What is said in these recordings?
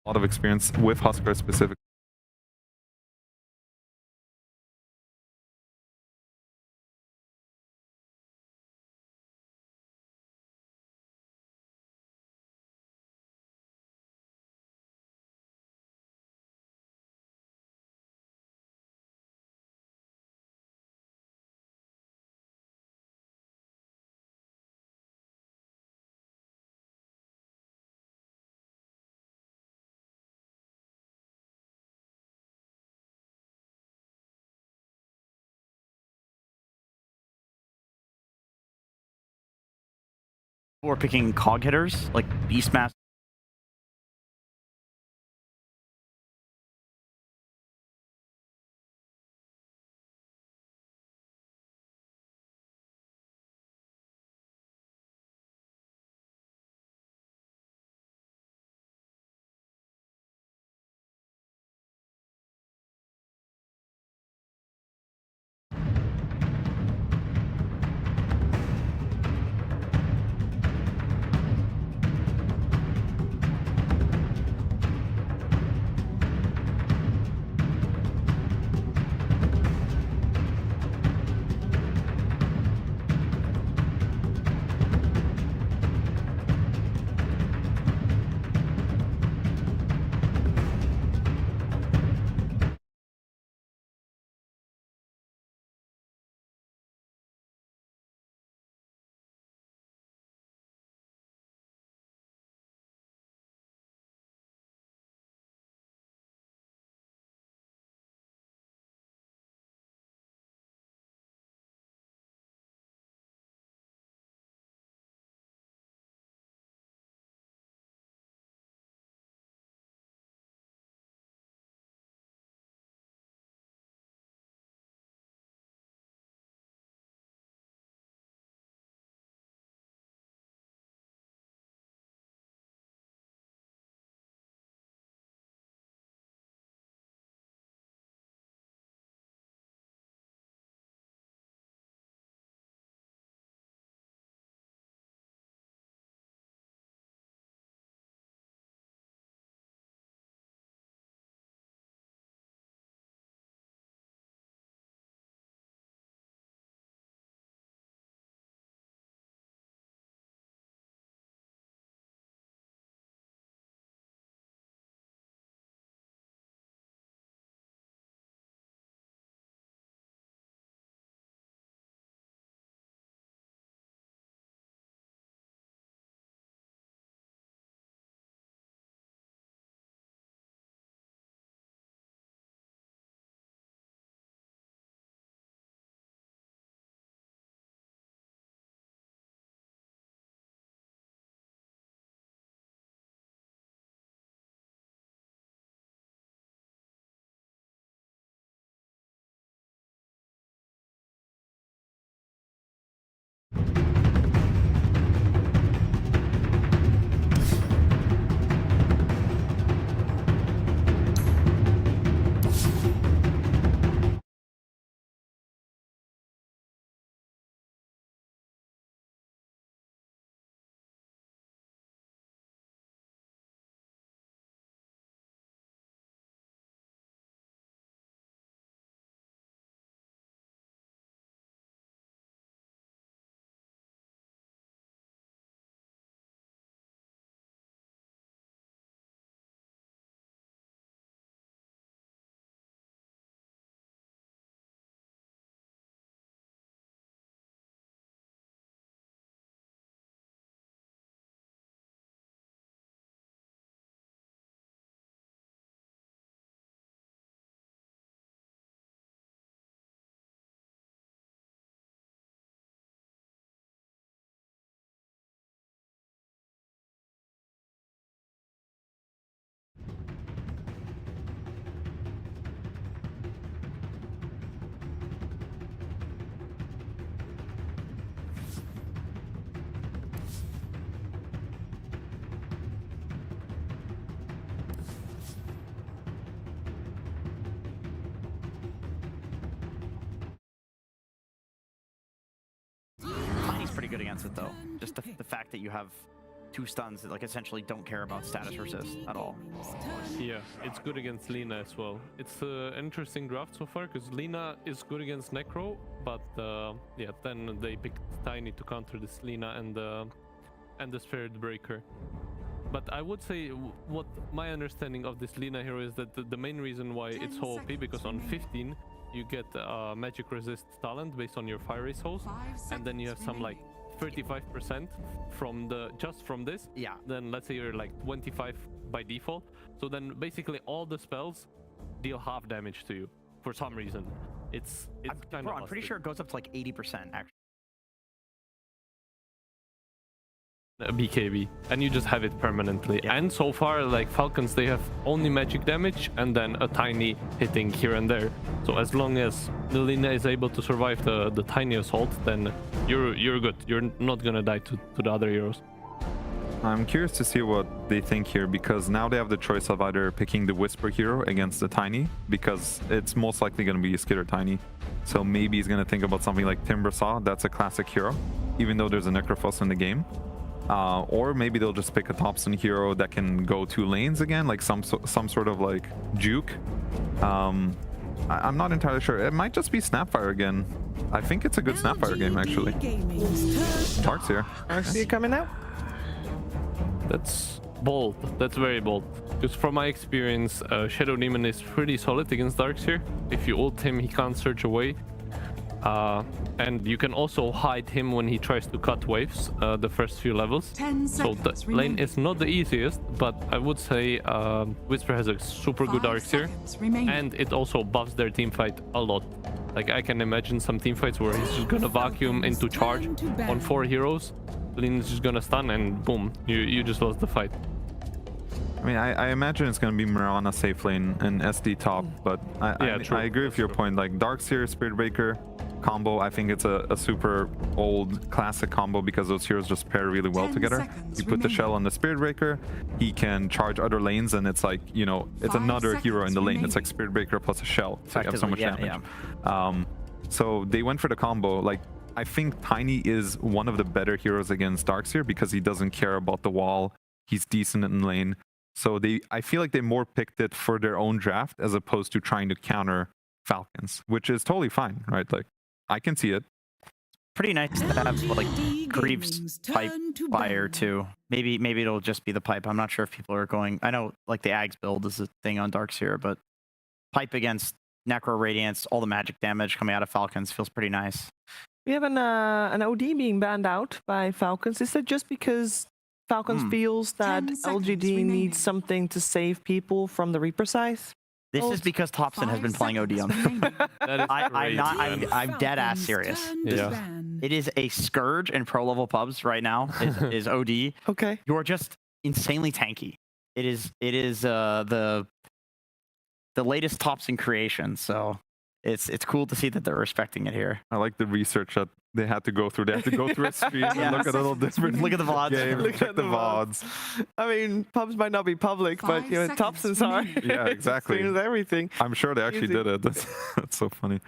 a lot of experience with Huskar specifically. Or picking cog hitters like Beastmaster. Pretty good against it though. Just the fact that you have 2 stuns that like essentially don't care about status resist at all. Yeah, it's good against Lina as well. It's an interesting draft so far because Lina is good against Necro, but yeah, then they picked Tiny to counter this Lina and the Spirit Breaker. But I would say what my understanding of this Lina hero is that the main reason why it's so OP because on 15 you get magic resist talent based on your Fire Race host, and then you have some like 35% from just from this. Yeah. Then let's say you're like 25 by default. So then basically all the spells deal half damage to you for some reason. It's kind of. I'm pretty sure it goes up to like 80% actually. BKB, and you just have it permanently. Yeah. And so far, like Falcons, they have only magic damage and then a tiny hitting here and there. So as long as Lina is able to survive the tiny assault, then you're good. You're not gonna die to the other heroes. I'm curious to see what they think here, because now they have the choice of either picking the Whisper hero against the Tiny, because it's most likely going to be Skitter Tiny. So maybe he's going to think about something like Timbersaw. That's a classic hero, even though there's a Necrophos in the game. Or maybe they'll just pick a Thompson hero that can go 2 lanes again, like some sort of like juke. I'm not entirely sure. It might just be Snapfire again. I think it's a good Snapfire game, actually. Dark's here. RC coming out. That's bold. That's very bold. Because from my experience, Shadow Demon is pretty solid against Darkseer. If you ult him, he can't surge away. And you can also hide him when he tries to cut waves the first few levels. So the lane is not the easiest, but I would say Whisper has a super good Darkseer, and it also buffs their teamfight a lot. Like I can imagine some teamfights where he's just gonna vacuum into charge on 4 heroes. Lin is just gonna stun and boom, you just lost the fight. I mean, I imagine it's going to be Mirana safe lane and SD top, but I agree with your point. Like Darkseer, Spirit Breaker combo, I think it's a super old classic combo because those heroes just pair really well together. You put the shell on the Spirit Breaker, he can charge other lanes, and it's like, you know, it's another hero in the lane. It's like Spirit Breaker plus a shell. So you have so much damage. So they went for the combo. Like, I think Tiny is one of the better heroes against Darkseer because he doesn't care about the wall. He's decent in lane. So I feel like they more picked it for their own draft as opposed to trying to counter Falcons, which is totally fine, right? Like, I can see it. Pretty nice to have like Greaves pipe fire too. Maybe it'll just be the pipe. I'm not sure if people are going. I know like the Ags build is a thing on Darkseer, but pipe against Necro Radiance, all the magic damage coming out of Falcons feels pretty nice. We have an OD being banned out by Falcons. Is that just because Falcons feels that LGD needs something to save people from the Reaper Scythe? This is because Thompson has been playing OD on them. I'm dead ass serious. Yeah. It is a scourge in pro level pubs right now. Is OD. Okay. You're just insanely tanky. It is the latest Thompson creation. So it's cool to see that they're respecting it here. I like the research that they had to go through. They had to go through a stream and look at a little different. Look at the VODs. Game, check the VODs. I mean, pubs might not be public, but you know, Thompsons are. Yeah, exactly. Everything. I'm sure they actually did it. That's so funny.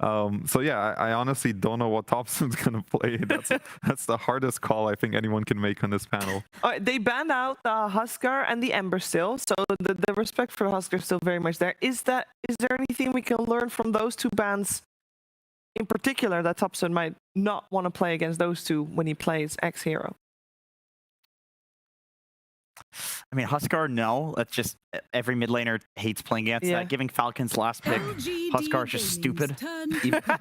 So yeah, I honestly don't know what Thompson's gonna play. That's the hardest call I think anyone can make on this panel. They banned out the Huskar and the Ember still, so the respect for the Huskar is still very much there. Is there anything we can learn from those 2 bans in particular that Thompson might not want to play against those 2 when he plays X hero? I mean, Huskar, no. That's just every mid laner hates playing against that. Giving Falcons last pick, Huskar is just stupid.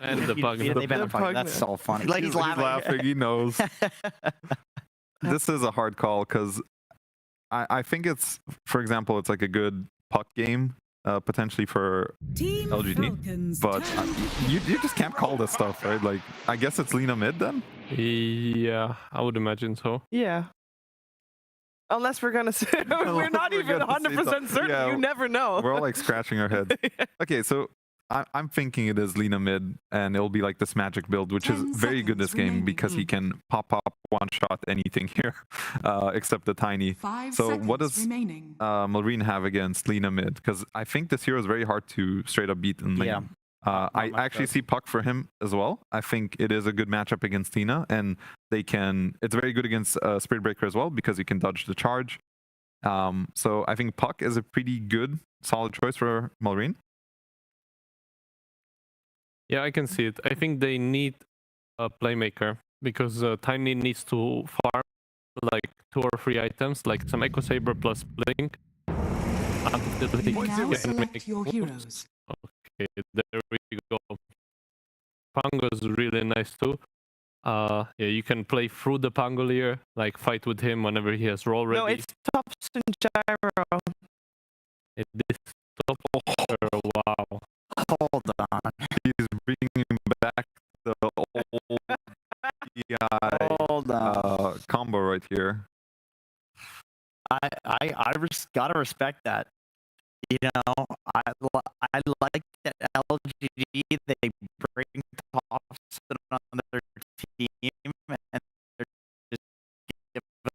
And the bug. They banned the bug. That's so funny. Like he's laughing. He knows. This is a hard call because I think it's, for example, it's like a good puck game. Potentially for LGD, but you just can't call this stuff, right? Like, I guess it's Lina mid then? Yeah, I would imagine so. Yeah. Unless we're gonna say we're not even 100% certain. Yeah, you never know. We're all like scratching our head. Okay, so I'm thinking it is Lina mid, and it'll be like this magic build, which is very good this game because he can pop one-shot anything here, except the Tiny. So what does Marine have against Lina mid? Because I think this hero is very hard to straight up beat in lane. Yeah. I actually see Puck for him as well. I think it is a good matchup against Tina, and they can. It's very good against Spirit Breaker as well because you can dodge the charge. So I think Puck is a pretty good, solid choice for Malrine. Yeah, I can see it. I think they need a playmaker because Tiny needs to farm like 2 or 3 items, like some Echo Saber plus Blink. Until he Now can select make your moves. heroes. Okay, there we go. Pango is really nice too. Yeah, you can play through the Pangolier, like fight with him whenever he has roll ready. No, it's Thompson Gyro. It is top. Wow. Hold on. He's bringing back the old PI Hold on. combo right here. I gotta respect that. You know, I like that LGD, they bring Thompson on their team and they're just giving them.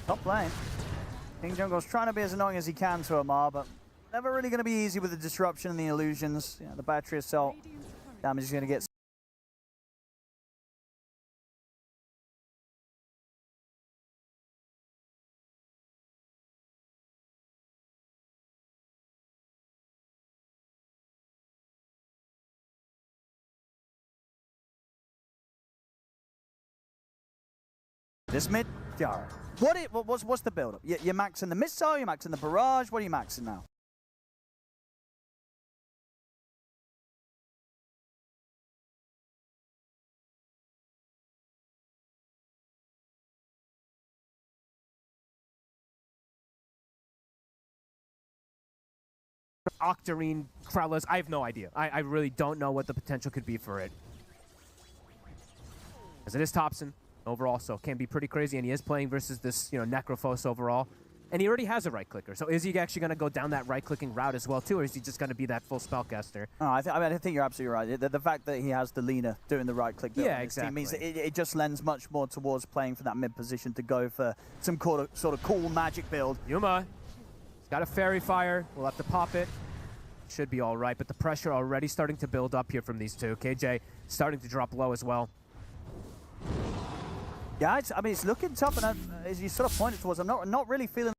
Top lane. King Jungle's trying to be as annoying as he can to Amar, but never really going to be easy with the disruption and the illusions. The battery assault damage is going to get. This mid, Jara. What's the build-up? You're maxing the missile, you're maxing the barrage, what are you maxing now? Octarine, Krellas. I have no idea. I really don't know what the potential could be for it. As it is Thompson overall, so it can be pretty crazy. And he is playing versus this, Necrophos overall. And he already has a right clicker. So is he actually going to go down that right clicking route as well too, or is he just going to be that full spellcaster? Oh, I think you're absolutely right. The fact that he has the leaner doing the right click build on his team means that it just lends much more towards playing for that mid position to go for some sort of cool magic build. Yuma, he's got a fairy fire. We'll have to pop it. Should be all right, but the pressure already starting to build up here from these two. KJ starting to drop low as well. Yeah, it's looking tough, and as you sort of pointed towards, I'm not really feeling